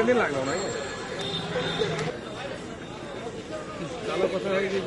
दिन लागलो नाही चालू कसं आहे की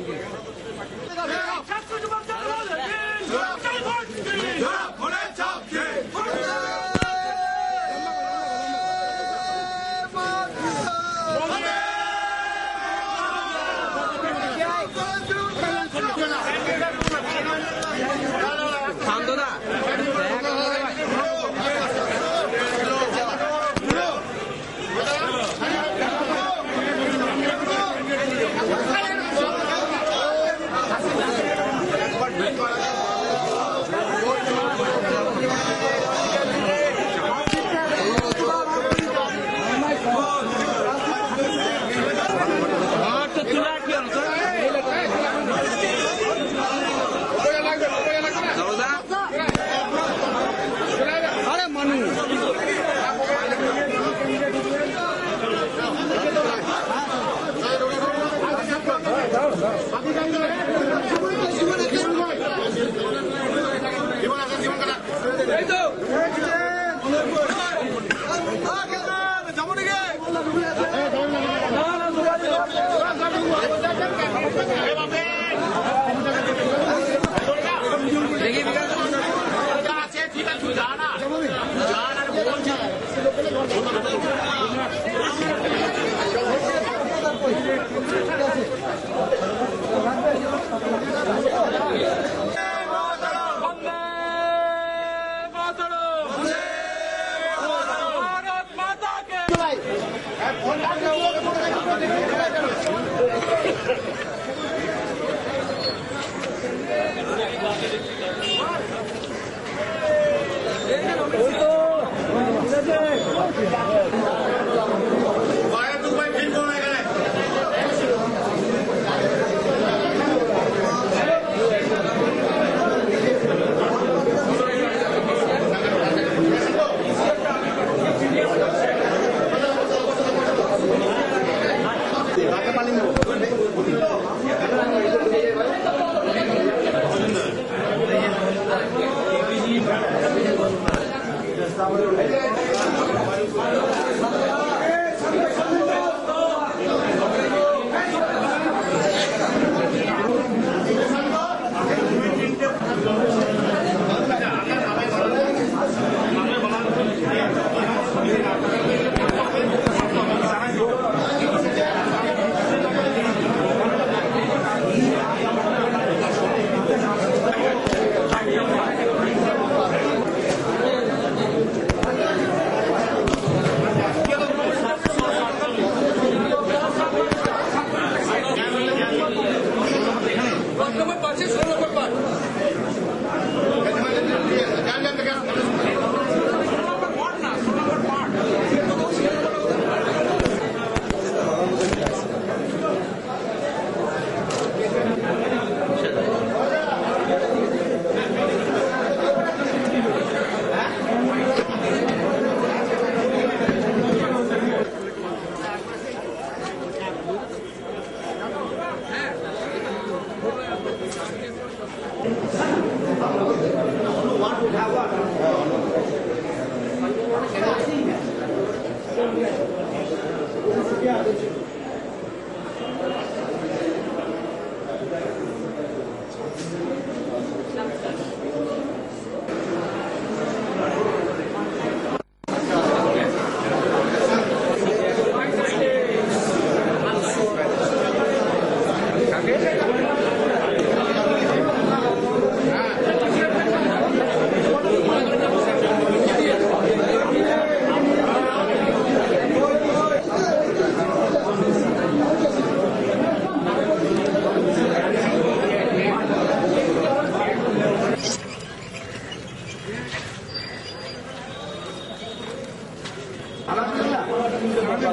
না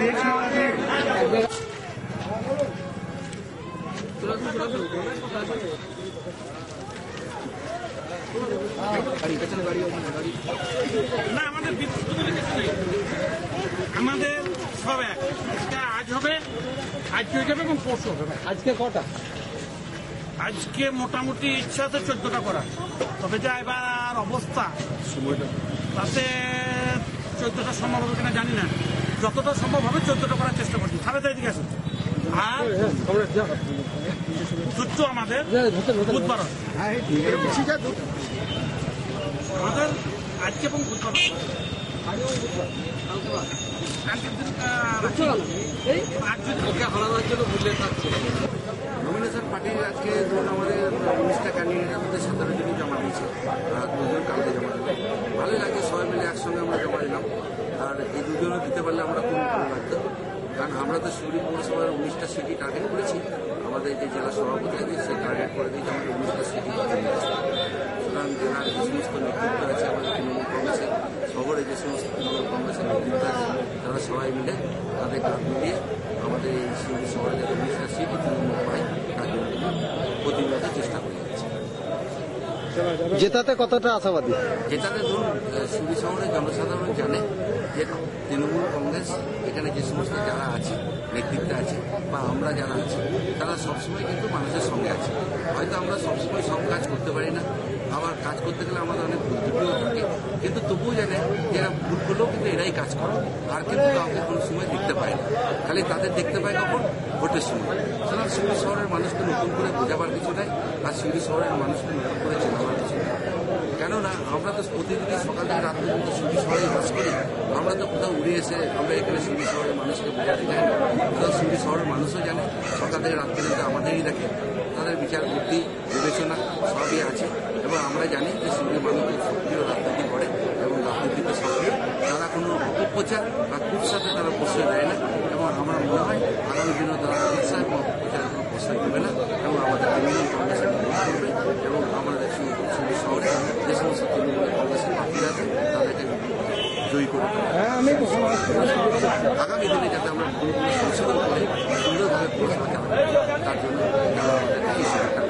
আমাদের আমাদের সব এক আজ হবে, আজকে হয়ে যাবে এবং পরশু হবে। আজকে কটা? আজকে মোটামুটি ইচ্ছা আছে 14টা করা, তবে যা এবার অবস্থা সময়টা তাতে 14টা সম্ভব হবে কিনা জানি না। যতটা সম্ভব হবে 14টা করার চেষ্টা করছি। সাড়ে তারিখ আছে আর সূর্য আমাদের বুধবার হবে। আমাদের আজকে এবং বুধবার নমিনেশন পার্টির আজকে ধরুন আমাদের 19টা ক্যান্ডিডেটের মধ্যে 17 জনই জমা দিয়েছে আর 2 জন কালকে জমা দিল। ভালোই লাগছে, সবাই মিলে একসঙ্গে আমরা জমা দিলাম। আর এই 2 জনও দিতে পারলে আমরা খুব ভালো লাগতো, কারণ আমরা তো শিউরি পৌরসভার 19টা সিটি টার্গেট করেছি। আমাদের যে জেলা সভাপতি আছে সে টার্গেট করে দিয়েছে আমাদের 19টা সিটি। সুতরাং জেলার যে সমস্ত নেতৃত্ব আছে আমাদের তৃণমূল কংগ্রেসের, শহরে যে সমস্ত তৃণমূল কংগ্রেসের নেতৃত্ব আছে তারা সবাই মিলে তাদের কাজ মিলিয়ে আমাদের এই শিউরি শহরে যাতে 19টা সিটি তৃণমূল পায় তার জন্য প্রতিনিয়ত চেষ্টা করে যাচ্ছে। জেতাতে কতটা আশাবাদী? যেটাতে ধরুন শিউরি শহরে জনসাধারণ জানে যে তৃণমূল কংগ্রেস এখানে যে সমস্ত যারা আছে নেতৃত্বে আছে বা আমরা যারা আছি তারা সবসময় কিন্তু মানুষের সঙ্গে আছে। হয়তো আমরা সবসময় সব কাজ করতে পারি না, আবার কাজ করতে গেলে আমাদের অনেক ভুল ত্রুটিও থাকে, কিন্তু তবুও জানে যে এরা ভুল করলেও কিন্তু এরাই কাজ করে। আর কিন্তু কাউকে কোনো সময় দেখতে পায় না, খালি তাদের দেখতে পায় কখন? ভোটের সময়। সুতরাং শিউরি শহরের মানুষকে নতুন করে বোঝাবার কিছু নাই, আর শিউরি শহরের মানুষকে নতুন করে চেনাবার কিছু নেই। কেননা আমরা তো প্রতিদিনই সকাল থেকে রাত পর্যন্ত শিউরি শহরে বাস করি, আমরা তো কোথাও উড়ে এসে আমরা এখানে শিউরি শহরের মানুষকে বোঝাতে চাই না। কোথাও শিউরি শহরের মানুষও জানে সকাল থেকে রাত পর্যন্ত আমাদেরই দেখে, তাদের বিচার বুদ্ধি বিবেচনা সবই আছে। এবং আমরা জানি যে শিউরি মানুষ খুব সক্রিয় রাজনীতি করে এবং রাজনীতিতে সক্রিয়, তারা কোনো অপপ্রচার বা খুব সাথে তারা প্রশ্রয় দেয় না। এবং আমার মনে হয় আগামী দিনেও তারা হিংসা এবং অপপ্রচারের কোনো প্রশ্রয় দেবে না এবং আমাদের তৃণমূল কংগ্রেসের মদত করবে এবং আমাদের শিউরি শহরে যে সমস্ত তৃণমূল কংগ্রেসের প্রার্থীরা আছে তাদেরকে জয়ী করে আগামী দিনে যাতে আমরা কোনো সংশোধন করে সুন্দরভাবে পৌরসভা চালাতে পারি তার জন্য তারা আমাদেরকে এই সহায়তা